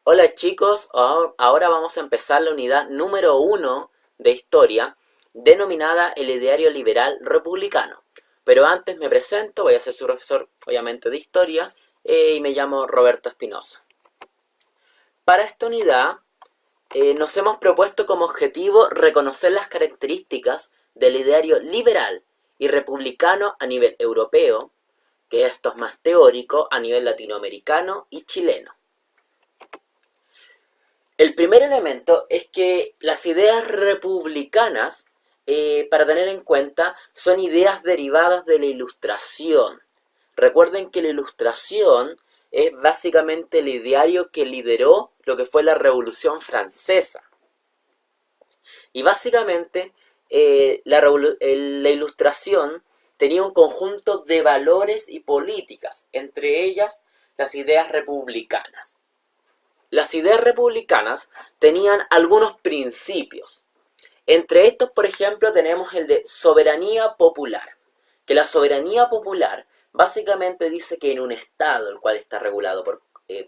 Hola chicos, ahora vamos a empezar la unidad número 1 de historia, denominada el ideario liberal republicano. Pero antes me presento, voy a ser su profesor obviamente de historia, y me llamo Roberto Espinosa. Para esta unidad nos hemos propuesto como objetivo reconocer las características del ideario liberal y republicano a nivel europeo, que esto es más teórico, a nivel latinoamericano y chileno. El primer elemento es que las ideas republicanas, para tener en cuenta, son ideas derivadas de la Ilustración. Recuerden que la Ilustración es básicamente el ideario que lideró lo que fue la Revolución Francesa. Y básicamente la Ilustración tenía un conjunto de valores y políticas, entre ellas las ideas republicanas. Las ideas republicanas tenían algunos principios. Entre estos, por ejemplo, tenemos el de soberanía popular, que la soberanía popular básicamente dice que en un Estado, el cual está regulado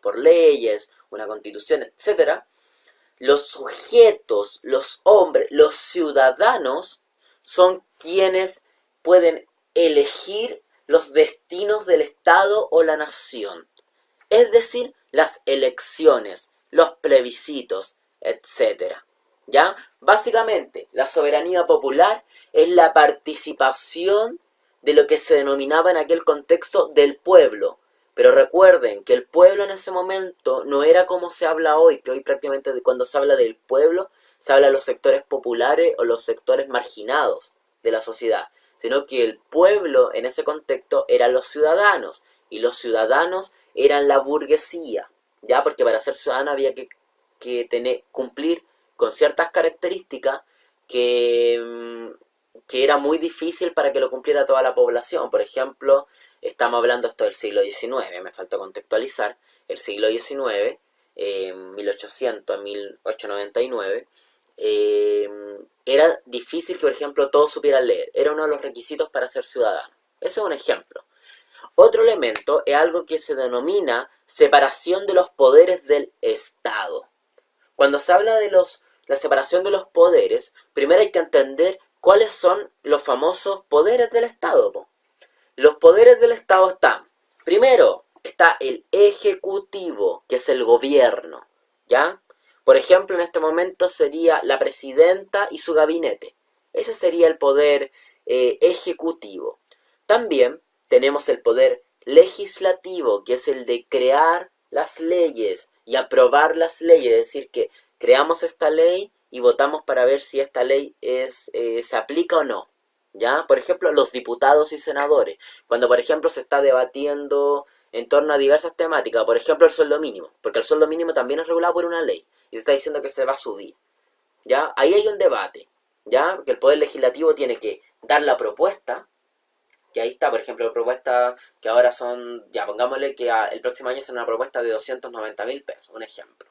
por leyes, una constitución, etcétera, los sujetos, los hombres, los ciudadanos son quienes pueden elegir los destinos del Estado o la nación. Es decir, las elecciones, los plebiscitos, etcétera. ¿Ya? Básicamente, la soberanía popular es la participación de lo que se denominaba en aquel contexto del pueblo. Pero recuerden que el pueblo en ese momento no era como se habla hoy, que hoy prácticamente cuando se habla del pueblo, se habla de los sectores populares o los sectores marginados de la sociedad, sino que el pueblo en ese contexto eran los ciudadanos, y los ciudadanos eran la burguesía, ya porque para ser ciudadano había que cumplir con ciertas características que era muy difícil para que lo cumpliera toda la población. Por ejemplo, estamos hablando esto del siglo XIX, me falta contextualizar, el siglo XIX, 1800 a 1899, era difícil que, por ejemplo, todos supieran leer, era uno de los requisitos para ser ciudadano. Eso es un ejemplo. Otro elemento es algo que se denomina separación de los poderes del Estado. Cuando se habla de la separación de los poderes, primero hay que entender cuáles son los famosos poderes del Estado. Po. Los poderes del Estado están, primero, está el Ejecutivo, que es el gobierno, ¿ya? Por ejemplo, en este momento sería la presidenta y su gabinete. Ese sería el poder ejecutivo. También tenemos el poder legislativo, que es el de crear las leyes y aprobar las leyes, es decir, que creamos esta ley y votamos para ver si esta ley se aplica o no. ¿Ya? Por ejemplo, los diputados y senadores, cuando por ejemplo se está debatiendo en torno a diversas temáticas, por ejemplo el sueldo mínimo, porque el sueldo mínimo también es regulado por una ley y se está diciendo que se va a subir, ¿ya? Ahí hay un debate, ¿ya? Que el poder legislativo tiene que dar la propuesta, que ahí está, por ejemplo, la propuesta que ahora son, ya pongámosle que el próximo año es una propuesta de 290.000 pesos, un ejemplo,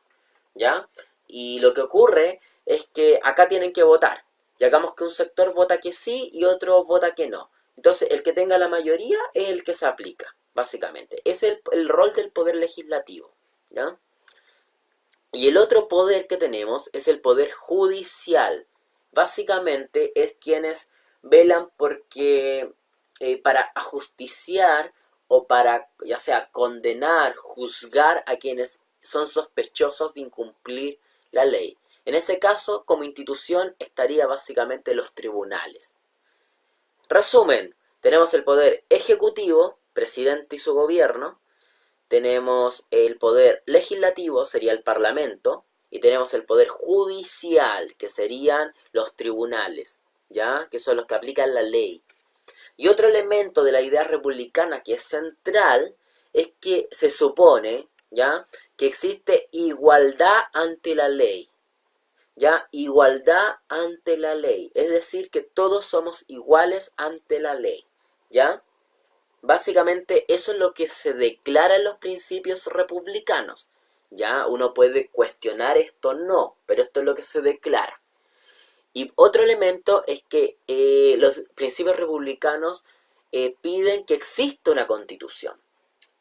¿ya? Y lo que ocurre es que acá tienen que votar. Y hagamos que un sector vota que sí y otro vota que no. Entonces, el que tenga la mayoría es el que se aplica, básicamente. Es el rol del poder legislativo, ¿ya? Y el otro poder que tenemos es el poder judicial. Básicamente es quienes velan porque para ajusticiar o para ya sea condenar, juzgar a quienes son sospechosos de incumplir la ley. En ese caso, como institución, estaría básicamente los tribunales. Resumen, tenemos el poder ejecutivo, presidente y su gobierno, tenemos el poder legislativo, sería el parlamento, y tenemos el poder judicial, que serían los tribunales, ¿ya? Que son los que aplican la ley. Y otro elemento de la idea republicana que es central es que se supone, ¿ya? Que existe igualdad ante la ley, ¿ya? Igualdad ante la ley, es decir, que todos somos iguales ante la ley, ¿ya? Básicamente eso es lo que se declara en los principios republicanos. Ya uno puede cuestionar esto, no, pero esto es lo que se declara. Y otro elemento es que los principios republicanos piden que exista una constitución.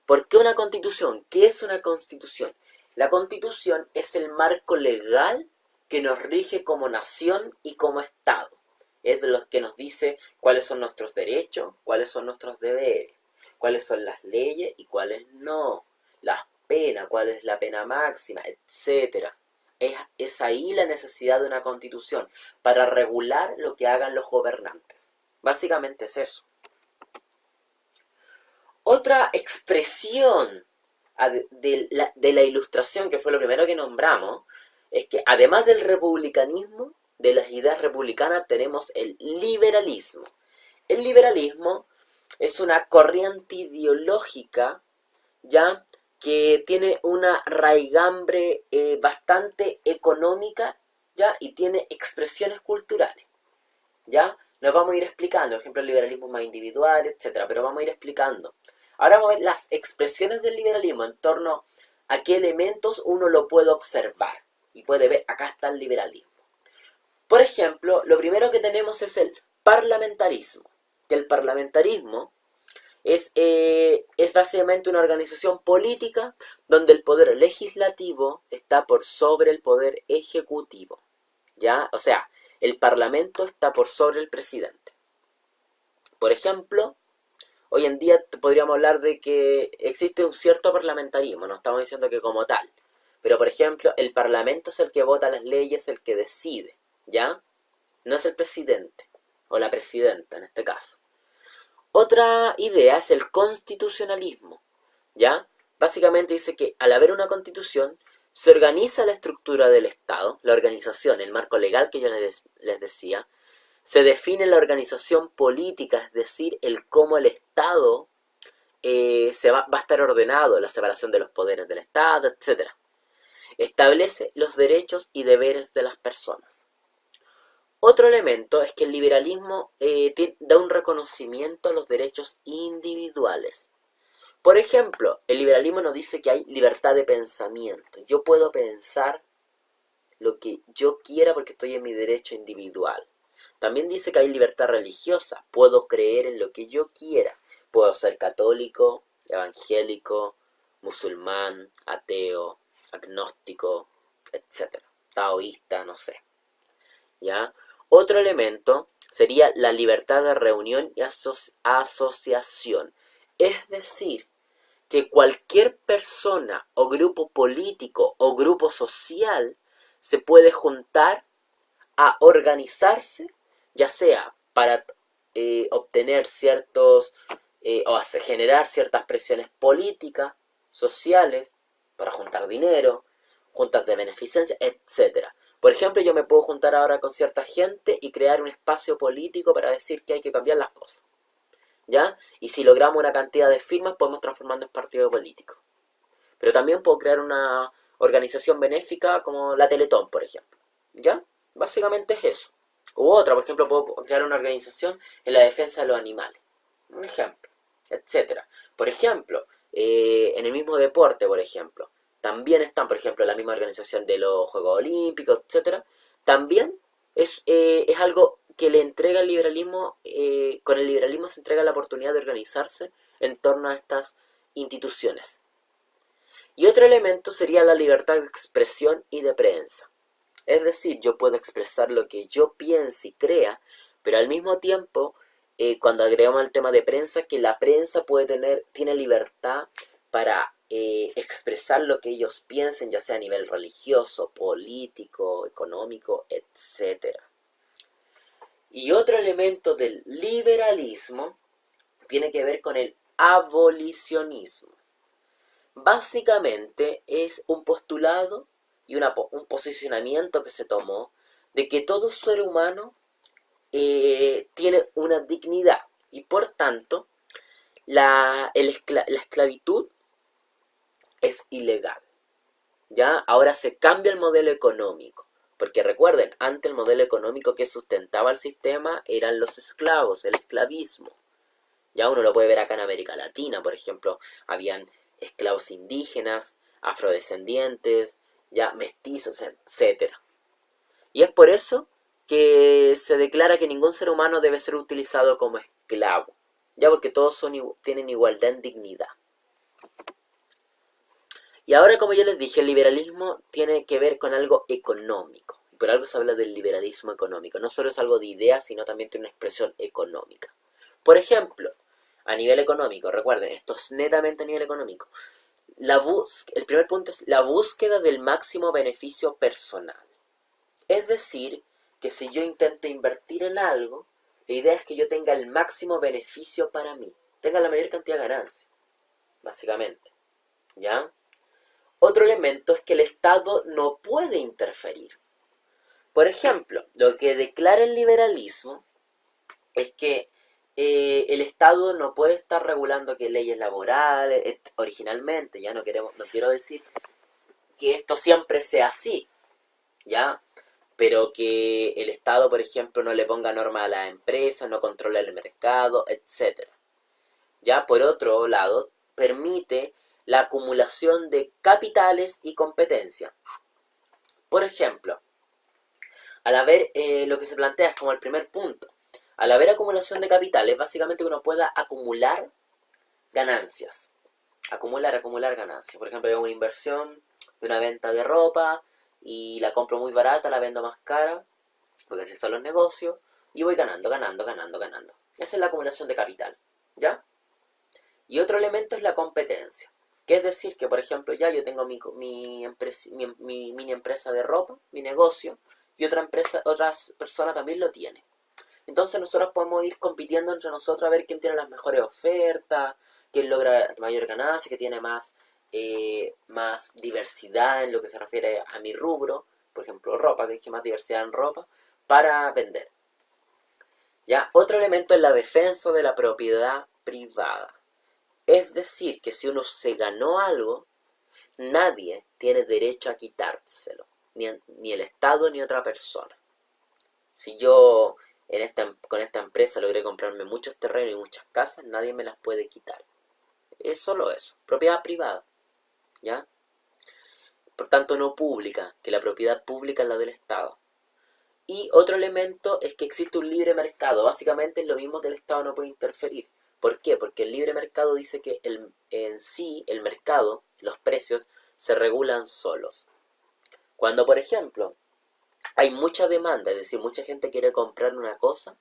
¿Por qué una constitución? ¿Qué es una constitución? La Constitución es el marco legal que nos rige como nación y como Estado. Es de los que nos dice cuáles son nuestros derechos, cuáles son nuestros deberes, cuáles son las leyes y cuáles no, las penas, cuál es la pena máxima, etcétera. Es ahí la necesidad de una constitución para regular lo que hagan los gobernantes. Básicamente es eso. Otra expresión de la ilustración, que fue lo primero que nombramos, es que además del republicanismo, de las ideas republicanas, tenemos el liberalismo. El liberalismo es una corriente ideológica, ¿ya?, que tiene una raigambre bastante económica, ¿ya?, y tiene expresiones culturales, ¿ya? Nos vamos a ir explicando, por ejemplo, el liberalismo más individual, etcétera, pero vamos a ir explicando. Ahora vamos a ver las expresiones del liberalismo en torno a qué elementos uno lo puede observar y puede ver, acá está el liberalismo. Por ejemplo, lo primero que tenemos es el parlamentarismo, que el parlamentarismo es básicamente una organización política donde el poder legislativo está por sobre el poder ejecutivo, ¿ya? O sea, el parlamento está por sobre el presidente. Por ejemplo, hoy en día podríamos hablar de que existe un cierto parlamentarismo, no estamos diciendo que como tal, pero por ejemplo, el parlamento es el que vota las leyes, el que decide, ¿ya? No es el presidente, o la presidenta en este caso. Otra idea es el constitucionalismo, ¿ya? Básicamente dice que al haber una constitución, se organiza la estructura del Estado, la organización, el marco legal que yo les decía, se define la organización política, es decir, el cómo el Estado va a estar ordenado, la separación de los poderes del Estado, etc. Establece los derechos y deberes de las personas. Otro elemento es que el liberalismo da un reconocimiento a los derechos individuales. Por ejemplo, el liberalismo nos dice que hay libertad de pensamiento. Yo puedo pensar lo que yo quiera porque estoy en mi derecho individual. También dice que hay libertad religiosa. Puedo creer en lo que yo quiera. Puedo ser católico, evangélico, musulmán, ateo, agnóstico, etc. Taoísta, no sé. ¿Ya? Otro elemento sería la libertad de reunión y asociación. Es decir, que cualquier persona o grupo político o grupo social se puede juntar a organizarse, ya sea para obtener ciertos o generar ciertas presiones políticas, sociales, para juntar dinero, juntas de beneficencia, etcétera. Por ejemplo, yo me puedo juntar ahora con cierta gente y crear un espacio político para decir que hay que cambiar las cosas, ¿ya? Y si logramos una cantidad de firmas, podemos transformarnos en partido político. Pero también puedo crear una organización benéfica como la Teletón, por ejemplo, ¿ya? Básicamente es eso. U otra, por ejemplo, puedo crear una organización en la defensa de los animales. Un ejemplo, etcétera. Por ejemplo, en el mismo deporte, por ejemplo, también están, por ejemplo, la misma organización de los Juegos Olímpicos, etcétera. También es algo que le entrega el liberalismo, con el liberalismo se entrega la oportunidad de organizarse en torno a estas instituciones. Y otro elemento sería la libertad de expresión y de prensa. Es decir, yo puedo expresar lo que yo piense y crea, pero al mismo tiempo, cuando agregamos el tema de prensa, que la prensa tiene libertad para expresar lo que ellos piensen, ya sea a nivel religioso, político, económico, etc. Y otro elemento del liberalismo tiene que ver con el abolicionismo. Básicamente es un postulado y un posicionamiento que se tomó de que todo ser humano tiene una dignidad y por tanto la esclavitud es ilegal. ¿Ya? Ahora se cambia el modelo económico. Porque recuerden, antes el modelo económico que sustentaba el sistema eran los esclavos, el esclavismo. Ya uno lo puede ver acá en América Latina, por ejemplo, habían esclavos indígenas, afrodescendientes, ya mestizos, etcétera. Y es por eso que se declara que ningún ser humano debe ser utilizado como esclavo, ya porque todos tienen igualdad en dignidad. Y ahora, como ya les dije, el liberalismo tiene que ver con algo económico. Por algo se habla del liberalismo económico. No solo es algo de ideas, sino también tiene una expresión económica. Por ejemplo, a nivel económico, recuerden, esto es netamente a nivel económico. El primer punto es la búsqueda del máximo beneficio personal. Es decir, que si yo intento invertir en algo, la idea es que yo tenga el máximo beneficio para mí, tenga la mayor cantidad de ganancia, básicamente. ¿Ya? Otro elemento es que el Estado no puede interferir. Por ejemplo, lo que declara el liberalismo es que el Estado no puede estar regulando que leyes laborales, originalmente, ya no quiero decir que esto siempre sea así, ¿ya? Pero que el Estado, por ejemplo, no le ponga normas a las empresas, no controle el mercado, etcétera. Ya, por otro lado, permite la acumulación de capitales y competencia. Por ejemplo, al haber, lo que se plantea es como el primer punto, al haber acumulación de capitales, básicamente uno pueda acumular ganancias. Acumular ganancias. Por ejemplo, yo hago una inversión de una venta de ropa y la compro muy barata, la vendo más cara, porque así son los negocios, y voy ganando. Esa es la acumulación de capital, ¿ya? Y otro elemento es la competencia, que es decir que, por ejemplo, ya yo tengo mi mini empresa de ropa, mi negocio, y otras personas también lo tienen. Entonces nosotros podemos ir compitiendo entre nosotros a ver quién tiene las mejores ofertas, quién logra mayor ganancia, que tiene más diversidad en lo que se refiere a mi rubro, por ejemplo ropa, que dije más diversidad en ropa, para vender. ¿Ya? Otro elemento es la defensa de la propiedad privada. Es decir, que si uno se ganó algo, nadie tiene derecho a quitárselo, ni el Estado ni otra persona. Si yo con esta empresa logré comprarme muchos terrenos y muchas casas, nadie me las puede quitar. Es solo eso, propiedad privada, ¿ya? Por tanto, no pública, que la propiedad pública es la del Estado. Y otro elemento es que existe un libre mercado. Básicamente es lo mismo que el Estado no puede interferir. ¿Por qué? Porque el libre mercado dice que en sí, el mercado, los precios, se regulan solos. Cuando, por ejemplo, hay mucha demanda, es decir, mucha gente quiere comprar una cosa,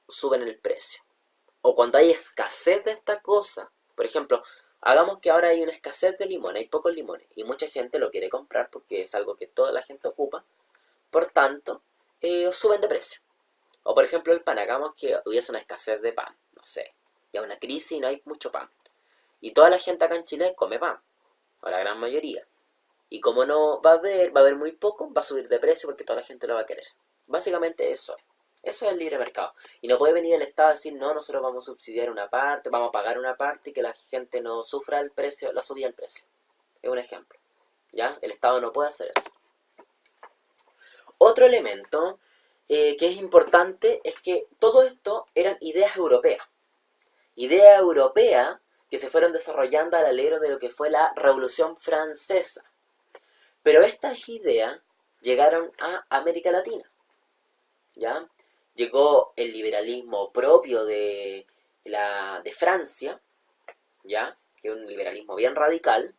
suben el precio. O cuando hay escasez de esta cosa, por ejemplo, hagamos que ahora hay una escasez de limones, hay pocos limones, y mucha gente lo quiere comprar porque es algo que toda la gente ocupa, por tanto, suben de precio. O por ejemplo el pan, hagamos que hubiese una escasez de pan, no sé, ya una crisis y no hay mucho pan. Y toda la gente acá en Chile come pan, o la gran mayoría. Y como no va a haber muy poco, va a subir de precio porque toda la gente lo va a querer. Básicamente eso es. Eso es el libre mercado. Y no puede venir el Estado a decir, no, nosotros vamos a subsidiar una parte, vamos a pagar una parte y que la gente no sufra el precio, la subida del precio. Es un ejemplo. ¿Ya? El Estado no puede hacer eso. Otro elemento que es importante es que todo esto eran ideas europeas. Ideas europeas que se fueron desarrollando al alero de lo que fue la Revolución Francesa. Pero estas ideas llegaron a América Latina, ¿ya? Llegó el liberalismo propio de Francia, ¿ya? Que es un liberalismo bien radical.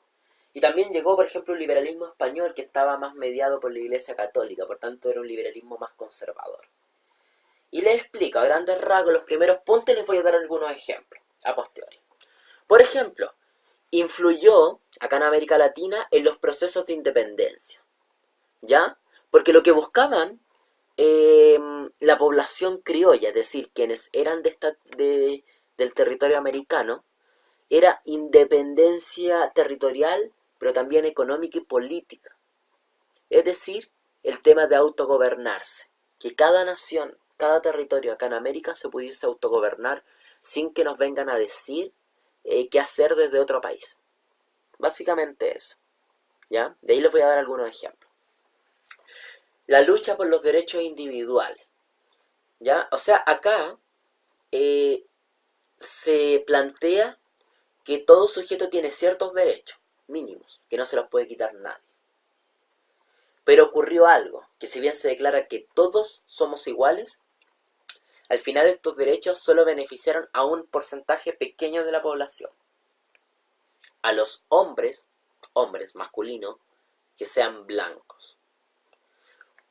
Y también llegó, por ejemplo, un liberalismo español que estaba más mediado por la Iglesia Católica, por tanto era un liberalismo más conservador. Y les explico a grandes rasgos los primeros puntos y les voy a dar algunos ejemplos a posteriori. Por ejemplo, influyó acá en América Latina en los procesos de independencia, ¿ya? Porque lo que buscaban la población criolla, es decir, quienes eran del territorio americano, era independencia territorial, pero también económica y política. Es decir, el tema de autogobernarse. Que cada nación, cada territorio acá en América se pudiese autogobernar sin que nos vengan a decir qué hacer desde otro país. Básicamente eso. ¿Ya? De ahí les voy a dar algunos ejemplos. La lucha por los derechos individuales. ¿Ya? O sea, acá se plantea que todo sujeto tiene ciertos derechos mínimos, que no se los puede quitar nadie. Pero ocurrió algo, que si bien se declara que todos somos iguales, al final estos derechos solo beneficiaron a un porcentaje pequeño de la población. A los hombres hombres masculinos, que sean blancos.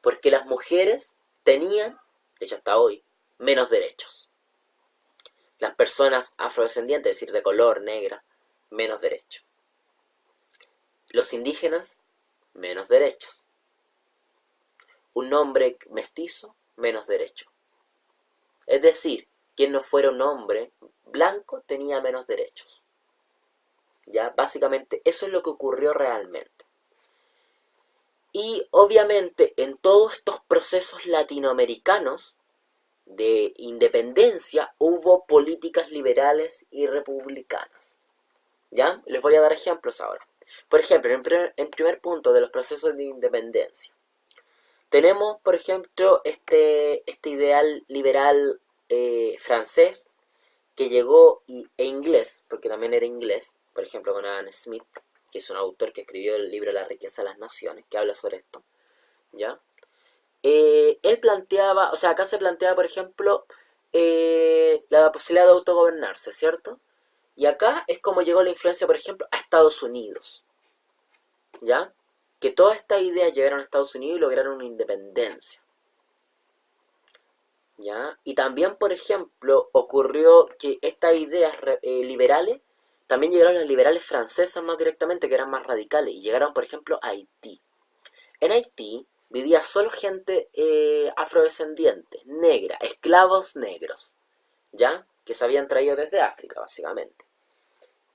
Porque las mujeres tenían, de hecho hasta hoy, menos derechos. Las personas afrodescendientes, es decir, de color negra, menos derechos. Los indígenas, menos derechos. Un hombre mestizo, menos derechos. Es decir, quien no fuera un hombre blanco tenía menos derechos. ¿Ya? Básicamente eso es lo que ocurrió realmente. Y obviamente en todos estos procesos latinoamericanos de independencia hubo políticas liberales y republicanas. ¿Ya? Les voy a dar ejemplos ahora. Por ejemplo, en primer punto de los procesos de independencia. Tenemos, por ejemplo, este ideal liberal francés que llegó, e inglés, porque también era inglés, por ejemplo con Adam Smith, que es un autor que escribió el libro La riqueza de las naciones, que habla sobre esto, ¿ya? Él planteaba, o sea, acá se plantea, por ejemplo, la posibilidad de autogobernarse, ¿cierto? Y acá es como llegó la influencia, por ejemplo, a Estados Unidos, ¿ya? Que todas estas ideas llegaron a Estados Unidos y lograron una independencia, ¿ya? Y también, por ejemplo, ocurrió que estas ideas liberales, también llegaron las liberales francesas más directamente, que eran más radicales, y llegaron, por ejemplo, a Haití. En Haití vivía solo gente afrodescendiente, negra, esclavos negros, ¿ya? Que se habían traído desde África, básicamente.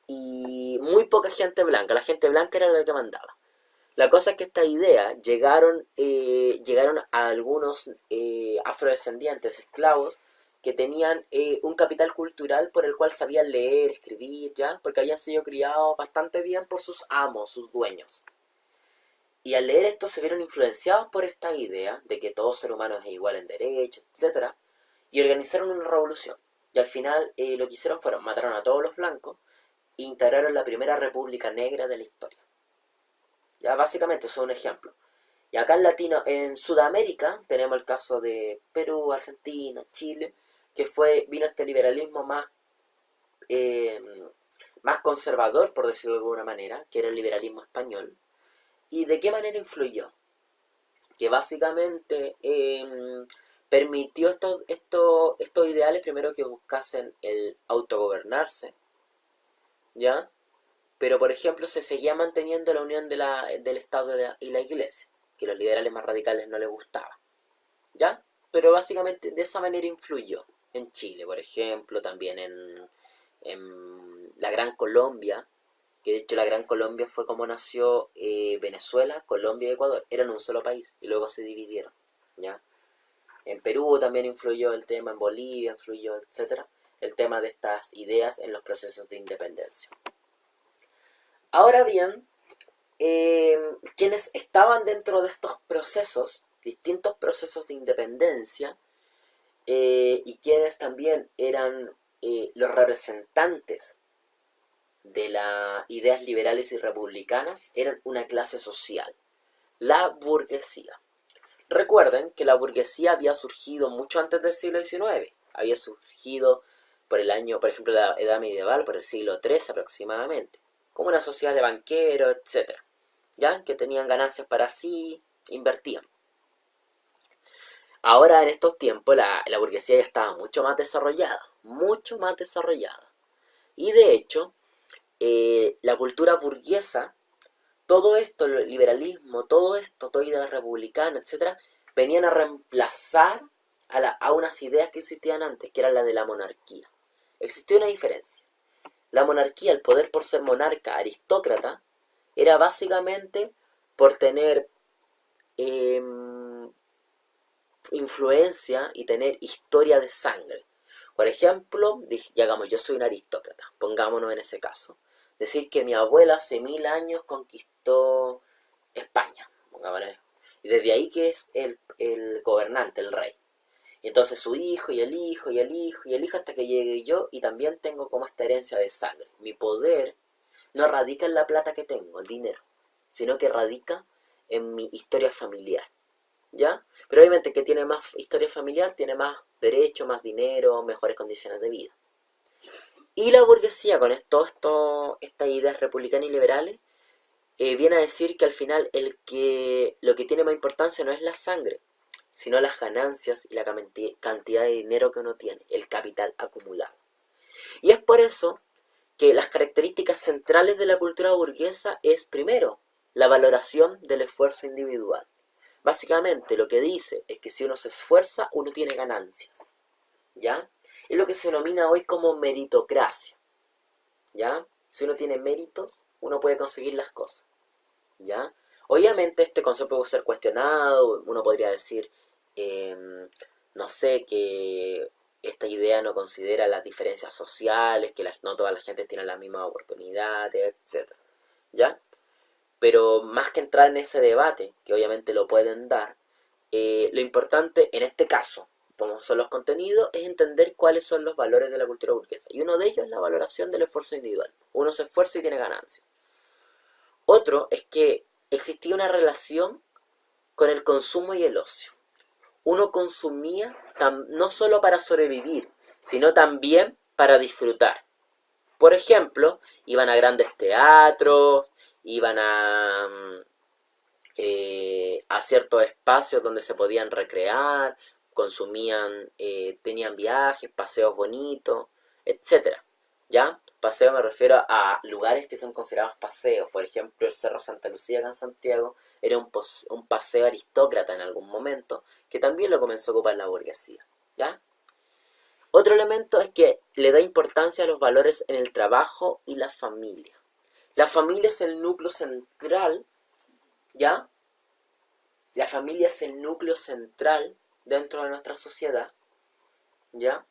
Y muy poca gente blanca, la gente blanca era la que mandaba. La cosa es que esta idea llegaron a algunos afrodescendientes esclavos que tenían un capital cultural por el cual sabían leer, escribir, ¿ya? Porque habían sido criados bastante bien por sus amos, sus dueños. Y al leer esto se vieron influenciados por esta idea de que todo ser humano es igual en derecho, etcétera, y organizaron una revolución. Y al final lo que hicieron fueron mataron a todos los blancos e integraron la primera república negra de la historia. Ya básicamente eso es un ejemplo. Y acá en Sudamérica tenemos el caso de Perú, Argentina, Chile, que vino este liberalismo eh, más conservador, por decirlo de alguna manera, que era el liberalismo español. ¿Y de qué manera influyó? Que básicamente permitió estos ideales primero que buscasen el autogobernarse, ¿ya? Pero por ejemplo se seguía manteniendo la unión del Estado y la Iglesia, que a los liberales más radicales no les gustaba, ¿ya? Pero básicamente de esa manera influyó en Chile, por ejemplo, también en la Gran Colombia, que de hecho la Gran Colombia fue como nació Venezuela, Colombia y Ecuador, eran un solo país y luego se dividieron, ¿ya? En Perú también influyó el tema, en Bolivia influyó, etcétera, el tema de estas ideas en los procesos de independencia. Ahora bien, quienes estaban dentro de estos procesos, distintos procesos de independencia, y quienes también eran los representantes de las ideas liberales y republicanas, eran una clase social, la burguesía. Recuerden que la burguesía había surgido mucho antes del siglo XIX, había surgido por el año, por ejemplo, la edad medieval, por el siglo XIII aproximadamente, como una sociedad de banqueros, etcétera, ¿ya? Que tenían ganancias para sí, invertían. Ahora en estos tiempos la burguesía ya estaba mucho más desarrollada, mucho más desarrollada. Y de hecho, la cultura burguesa, todo esto, el liberalismo, todo esto, toda idea republicana, etcétera, venían a reemplazar a unas ideas que existían antes, que era la de la monarquía. Existió una diferencia. La monarquía, el poder por ser monarca, aristócrata, era básicamente por tener eh, influencia y tener historia de sangre. Por ejemplo, digamos, yo soy un aristócrata, pongámonos en ese caso. Decir que mi abuela hace 1000 años conquistó España, pongámonos. Y desde ahí que es el gobernante, el rey. Y entonces su hijo y el hijo y el hijo y el hijo hasta que llegue yo y también tengo como esta herencia de sangre. Mi poder no radica en la plata que tengo, el dinero, sino que radica en mi historia familiar. ¿Ya? Pero obviamente que tiene más historia familiar, tiene más derecho, más dinero, mejores condiciones de vida. Y la burguesía, con estas ideas republicanas y liberales, viene a decir que al final lo que tiene más importancia no es la sangre, sino las ganancias y la cantidad de dinero que uno tiene, el capital acumulado. Y es por eso que las características centrales de la cultura burguesa es, primero, la valoración del esfuerzo individual. Básicamente lo que dice es que si uno se esfuerza, uno tiene ganancias, ¿ya? Es lo que se denomina hoy como meritocracia, ¿ya? Si uno tiene méritos, uno puede conseguir las cosas, ¿ya? Obviamente este concepto puede ser cuestionado, uno podría decir, eh, no sé, que esta idea no considera las diferencias sociales, que no toda la gente tiene las mismas oportunidades, etcétera, ¿ya? Pero más que entrar en ese debate, que obviamente lo pueden dar, lo importante en este caso, como son los contenidos, es entender cuáles son los valores de la cultura burguesa. Y uno de ellos es la valoración del esfuerzo individual. Uno se esfuerza y tiene ganancias. Otro es que existía una relación con el consumo y el ocio. Uno consumía no solo para sobrevivir, sino también para disfrutar. Por ejemplo, iban a grandes teatros, iban a ciertos espacios donde se podían recrear, consumían, tenían viajes, paseos bonitos, etcétera. ¿Ya? Paseo me refiero a lugares que son considerados paseos. Por ejemplo, el Cerro Santa Lucía acá en Santiago era un paseo aristócrata en algún momento, que también lo comenzó a ocupar la burguesía. ¿Ya? Otro elemento es que le da importancia a los valores en el trabajo y la familia. La familia es el núcleo central, ¿ya? La familia es el núcleo central dentro de nuestra sociedad, ¿ya?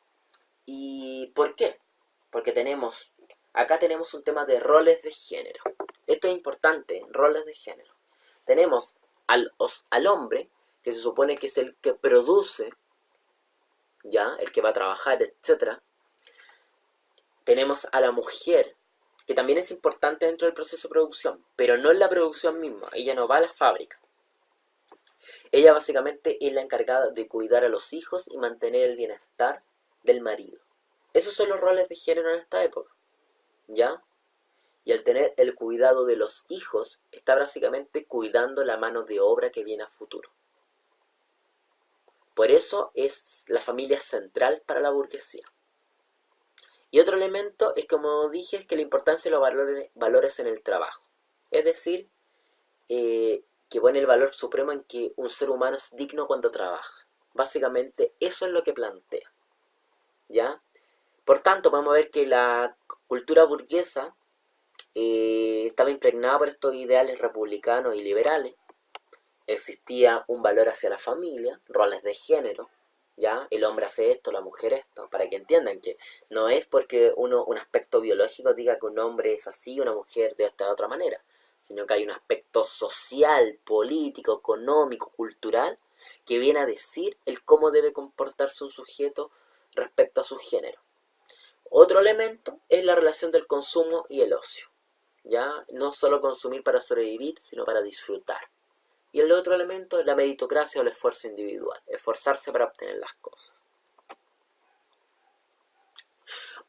¿Y por qué? Porque acá tenemos un tema de roles de género. Esto es importante, roles de género. Tenemos al hombre, que se supone que es el que produce, ¿ya? El que va a trabajar, etcétera. Tenemos a la mujer, que también es importante dentro del proceso de producción, pero no en la producción misma. Ella no va a la fábrica. Ella básicamente es la encargada de cuidar a los hijos y mantener el bienestar del marido. Esos son los roles de género en esta época, ¿ya? Y al tener el cuidado de los hijos, está básicamente cuidando la mano de obra que viene a futuro. Por eso es la familia central para la burguesía. Y otro elemento es, como dije, es que la importancia de los valores en el trabajo. Es decir, que pone el valor supremo en que un ser humano es digno cuando trabaja. Básicamente eso es lo que plantea, ¿ya? Por tanto, podemos ver que la cultura burguesa estaba impregnada por estos ideales republicanos y liberales. Existía un valor hacia la familia, roles de género, ¿ya? El hombre hace esto, la mujer esto, para que entiendan que no es porque un aspecto biológico diga que un hombre es así y una mujer de esta otra manera, sino que hay un aspecto social, político, económico, cultural, que viene a decir el cómo debe comportarse un sujeto respecto a su género. Otro elemento es la relación del consumo y el ocio, ¿ya? No solo consumir para sobrevivir, sino para disfrutar. Y el otro elemento es la meritocracia o el esfuerzo individual, esforzarse para obtener las cosas.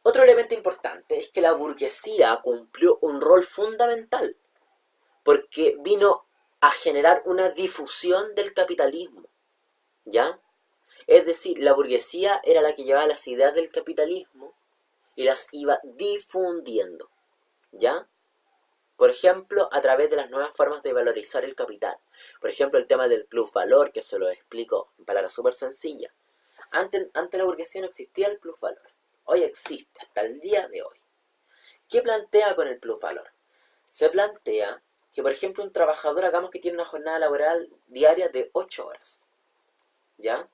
Otro elemento importante es que la burguesía cumplió un rol fundamental, porque vino a generar una difusión del capitalismo, ¿ya? Es decir, la burguesía era la que llevaba las ideas del capitalismo y las iba difundiendo, ¿ya? Por ejemplo, a través de las nuevas formas de valorizar el capital. Por ejemplo, el tema del plusvalor, que se lo explico en palabras súper sencillas. Antes la burguesía no existía el plusvalor. Hoy existe, hasta el día de hoy. ¿Qué plantea con el plusvalor? Se plantea que, por ejemplo, un trabajador, hagamos que tiene una jornada laboral diaria de 8 horas, ¿ya?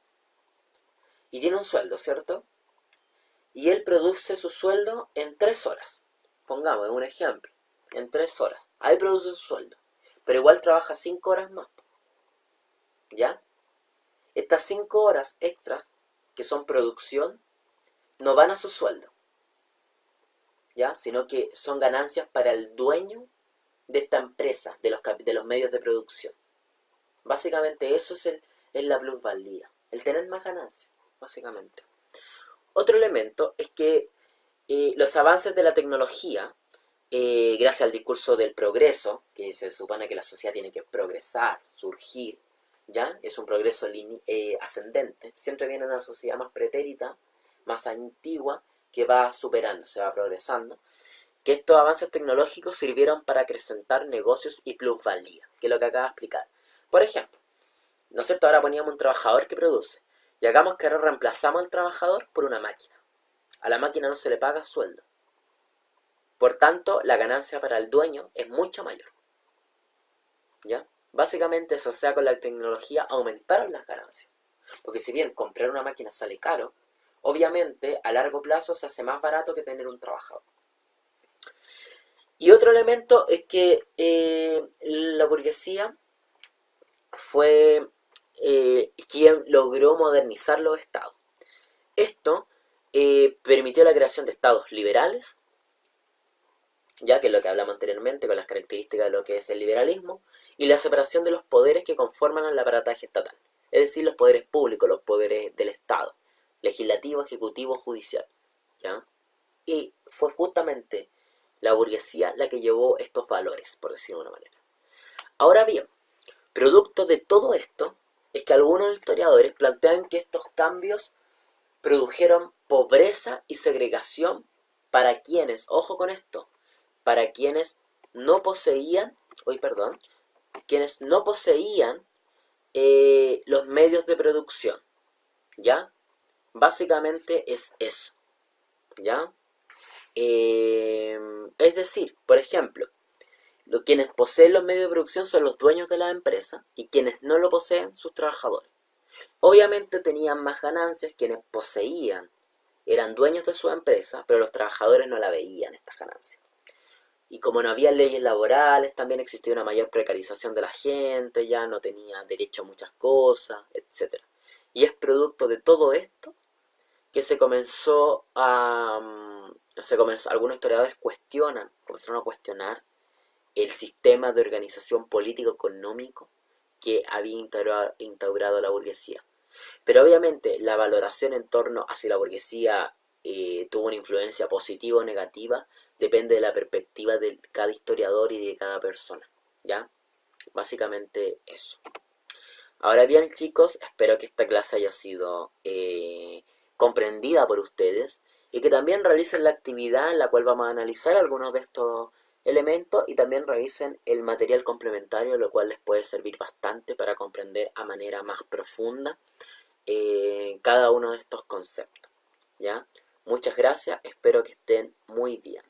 Y tiene un sueldo, ¿cierto? Y él produce su sueldo en 3 horas. Pongamos un ejemplo, en 3 horas. Ahí produce su sueldo. Pero igual trabaja 5 horas más, ¿ya? Estas 5 horas extras, que son producción, no van a su sueldo, ¿ya? Sino que son ganancias para el dueño de esta empresa, de los medios de producción. Básicamente eso es la plusvalía, el tener más ganancias, básicamente. Otro elemento es que los avances de la tecnología gracias al discurso del progreso, que se supone que la sociedad tiene que progresar, surgir, ¿ya? Es un progreso ascendente. Siempre viene una sociedad más pretérita, más antigua, que va superando, se va progresando. Que estos avances tecnológicos sirvieron para acrecentar negocios y plusvalía, que es lo que acabo de explicar. Por ejemplo, ¿no es cierto? Ahora poníamos un trabajador que produce, y hagamos que ahora reemplazamos al trabajador por una máquina. A la máquina no se le paga sueldo. Por tanto, la ganancia para el dueño es mucho mayor. ¿Ya? Básicamente eso, o sea, con la tecnología aumentaron las ganancias. Porque si bien comprar una máquina sale caro, obviamente a largo plazo se hace más barato que tener un trabajador. Y otro elemento es que la burguesía fue quien logró modernizar los estados. Esto permitió la creación de estados liberales, ya que es lo que hablamos anteriormente con las características de lo que es el liberalismo, y la separación de los poderes que conforman el aparataje estatal, es decir, los poderes públicos, los poderes del Estado, legislativo, ejecutivo, judicial, ¿ya? Y fue justamente la burguesía la que llevó estos valores, por decirlo de una manera. Ahora bien, producto de todo esto es que algunos historiadores plantean que estos cambios produjeron pobreza y segregación para quienes, ojo con esto, para quienes no poseían, quienes no poseían los medios de producción, ¿ya? Básicamente es eso, ¿ya? Es decir, por ejemplo, quienes poseen los medios de producción son los dueños de la empresa y quienes no lo poseen, sus trabajadores. Obviamente tenían más ganancias quienes poseían, eran dueños de su empresa, pero los trabajadores no la veían estas ganancias. Y como no había leyes laborales, también existía una mayor precarización de la gente, ya no tenía derecho a muchas cosas, etc. Y es producto de todo esto que algunos historiadores comenzaron a cuestionar el sistema de organización político-económico que había instaurado la burguesía. Pero obviamente la valoración en torno a si la burguesía tuvo una influencia positiva o negativa depende de la perspectiva de cada historiador y de cada persona, ¿ya? Básicamente eso. Ahora bien, chicos, espero que esta clase haya sido comprendida por ustedes y que también realicen la actividad en la cual vamos a analizar algunos de estos elementos y también revisen el material complementario, lo cual les puede servir bastante para comprender a manera más profunda cada uno de estos conceptos, ¿ya? Muchas gracias, espero que estén muy bien.